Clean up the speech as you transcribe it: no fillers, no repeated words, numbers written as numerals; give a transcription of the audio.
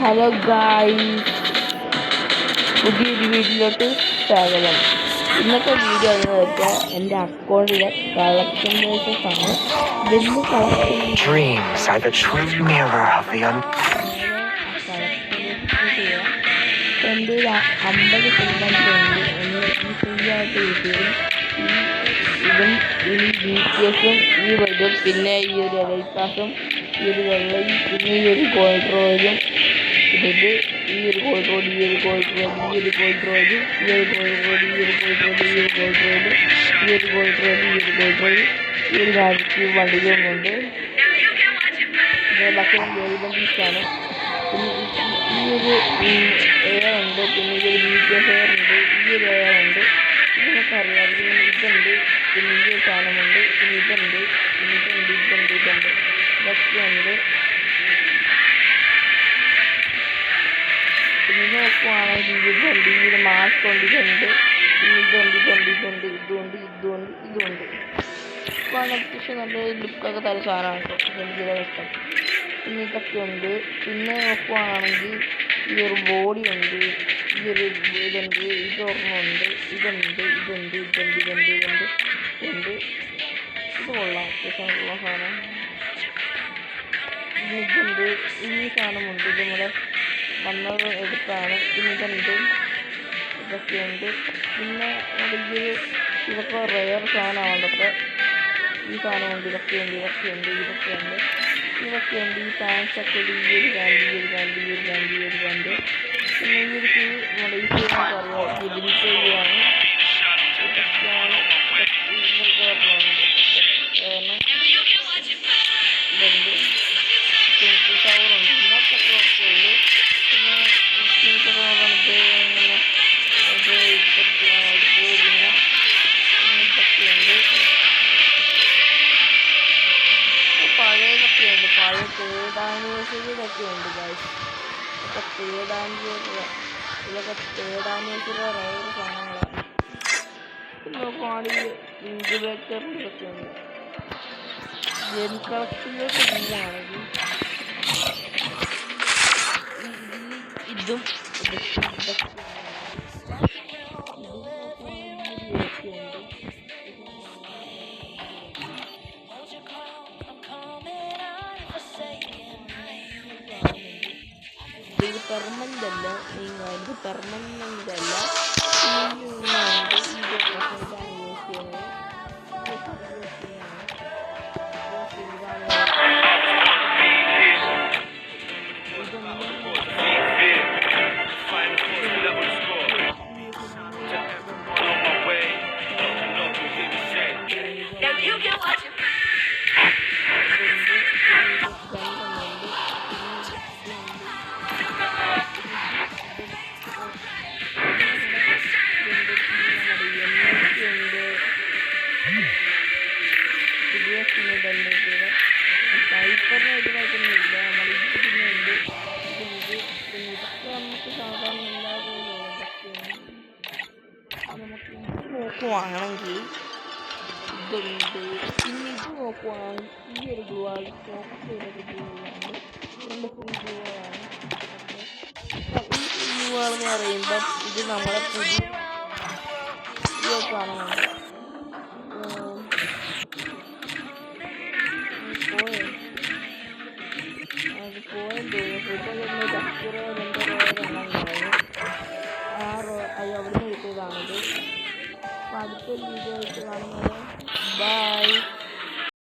Hello guys, പുതിയൊരു വീഡിയോയിലോട്ട് സ്വാഗതം. ഇന്നത്തെ വീഡിയോ എന്ന് വെച്ചാൽ എൻ്റെ അക്കൗണ്ടിലെ കളക്ഷൻ ബേസസ് ആണ്. വലിയ കളക്ഷൻ എൻ്റെ 50 ശതമാനത്തിലുണ്ട്. ഒന്ന് ഈ ഫ്രീ ആയിട്ട് കിട്ടിയതും ഇതും ഈ BTS-ഉം ഈ വരും, പിന്നെ ഈ ഒരു എലൈക്കാസും ഈ ഒരു വെള്ളയും, പിന്നെ ഈ ഒരു ഗോൾഡ് റോയിലും, ഇത് ഈ ഒരു ഗോൾഡ് റോഡ്, ഈ ഒരു ഗോൾഡ് റോഡ്, ഈ ഒരു ഗോൾഡ് റോഡ്, ഈ ഒരു ഗോൾഡ് റോഡ്, ഈ ഒരു ഗോൾഡ് റോഡ്, ഈ ഒരു ഗോൾഡ് റോഡ്, ഈ ഒരു ഗോൾഡ് റോഡ്, ഈ ഒരു ഗോൾഡ് റോഡ്, ഈ ഒരു രാജ്യത്ത് വണ്ടികളുമുണ്ട്. ബാക്കി ഗോൾഡൻസാണ്. പിന്നെ ഈ ഒരു എയർ ഉണ്ട്, പിന്നെ ഈ ഒരു BTS എയർ ഉണ്ട്, ഈ ഒരു എയർ ഉണ്ട്, ഇത് നമുക്കറിയാം. പിന്നെ ഇതുണ്ട്, പിന്നെ ഈ ഒരു സാധനമുണ്ട്, പിന്നെ ഇതുണ്ട്, പിന്നെ ഇതുണ്ട്, ഇതുണ്ട്, ഇതുണ്ട്, ഇതൊക്കെ ഉണ്ട്. പിന്നെ നോക്കുവാണെങ്കിൽ ഇതുണ്ട്, ഈ ഒരു മാസ്ക് ഉണ്ട്, ഇതുണ്ട്, ഇതുണ്ട്, ഇതുണ്ട്, ഇതുണ്ട്, ഇതുണ്ട്, ഇതുണ്ട്, ഇതുണ്ട്. ഇപ്പോൾ അത്യാവശ്യം നല്ല ലുക്കൊക്കെ തരുന്ന സാധനമാണ് കേട്ടോ, എനിക്ക് ഇഷ്ടം. പിന്നെ ഇതൊക്കെ ഉണ്ട്. പിന്നെ നോക്കുവാണെങ്കിൽ ഈ ഒരു ബോഡി ഉണ്ട്, ഈ ഒരു ഇതുണ്ട്, ഇതൊരെണ്ണമുണ്ട്, ഇതുണ്ട്, ഇതുണ്ട്, ഇതുണ്ട്, ഇതുണ്ട്, ഇതുണ്ട്, ഇതുണ്ട്. ഇത് കൊള്ളാം, അത്യാവശ്യം ഉള്ള സാധനം. ഇതുണ്ട്, ഈ സാധനമുണ്ട്, ഇത് നമ്മുടെ വന്നത് എടുത്താണ്. പിന്നെ ഇതുണ്ട്, ഇതൊക്കെയുണ്ട്. പിന്നെ ഇതൊക്കെ റെയർ സാധനമാണ്. ഇതൊക്കെ ഈ സാധനമുണ്ട്, ഇതൊക്കെയുണ്ട്, ഇതൊക്കെയുണ്ട്, ഇതൊക്കെയുണ്ട്, ഇതൊക്കെയുണ്ട്. ഈ പാൻസൊക്കെ ഈ ഒരു പാൻറ്, ഈ ഒരു പാൻറ്, ഈ ഒരു പാൻറ്, ഈ ഒരു പാൻറ്. പിന്നെ ഈ ഒരു ഷൂ നമ്മുടെ ഈ ഷൂ നമുക്കറിയാം, ലിമിറ്റ് ചെയ്യുകയാണ്. ഇതൊക്കെയാണ് ഇതുണ്ട്, ഷവറുണ്ട്, ഇന്നത്തൊക്കെ ഉള്ളൂ. പിന്നെ സ്ക്രീൻസൊക്കെ നോക്കുകയാണെങ്കിൽ ഇങ്ങനെ ഇത് ഇതൊക്കെയാണ്. പിന്നെ ഇതൊക്കെയുണ്ട്, പഴയതൊക്കെയുണ്ട്, പഴയ തേർഡ് ആനിവേഴ്സറിയിലൊക്കെ ഉണ്ട് ഗൈസ്. ഇതൊക്കെ തേർഡ് ആനിവേഴ്സറി, ഇതൊക്കെ തേർഡ് ആനിവേഴ്സറിയുടെ റയർ സാധനങ്ങളാണ്. പിന്നെ നോക്കുവാണെങ്കിൽ ഇൻക്യുബേറ്ററിൻ്റെ ഇതൊക്കെ ഉണ്ട്. ജെൻ കളക്ഷനിലേക്ക് പോവുകയാണെങ്കിൽ ഇതും ഇതൊക്കെ ഇത് പെർമനന്റ് അല്ല, ഇത് പെർമനന്റ് അല്ല. പൈപ്പറിന് ഇതായിട്ടൊന്നും ഇല്ല. നമ്മൾ ഇത് പിന്നെ ഉണ്ട്, ഇതുണ്ട്, പിന്നെ ഇതൊക്കെ നമുക്ക് സാധാരണ എല്ലാവരും ഇതൊക്കെയാണ്. നമുക്ക് ഇത് നോക്കുവാണെങ്കിൽ ഇതുണ്ട്. പിന്നെ ഇത് നോക്കുവാണെങ്കിൽ ഈ ഒരു ഗ്ലൂവാണ്, ചോക്ലേറ്റ് ഗ്ലൂവാണ്, രണ്ട് ഫ്രീ ഗ്ലൂവാണ്. ഈ ഫ്രീ ഗ്ലൂവാണെന്ന് പറയുമ്പം ഇത് നമ്മുടെ പുതിയ സാധനമാണ്. പോയെന്ന് തോന്നുന്നു. ചക്കുറോ എന്തോ റോയെണ്ണുണ്ടായിരുന്നു, അത് അവിടുന്ന് കിട്ടിയതാണിത്. അപ്പോൾ അടുത്തൊരു വീഡിയോ ആയിട്ട് കാണുന്നത്. ബൈ.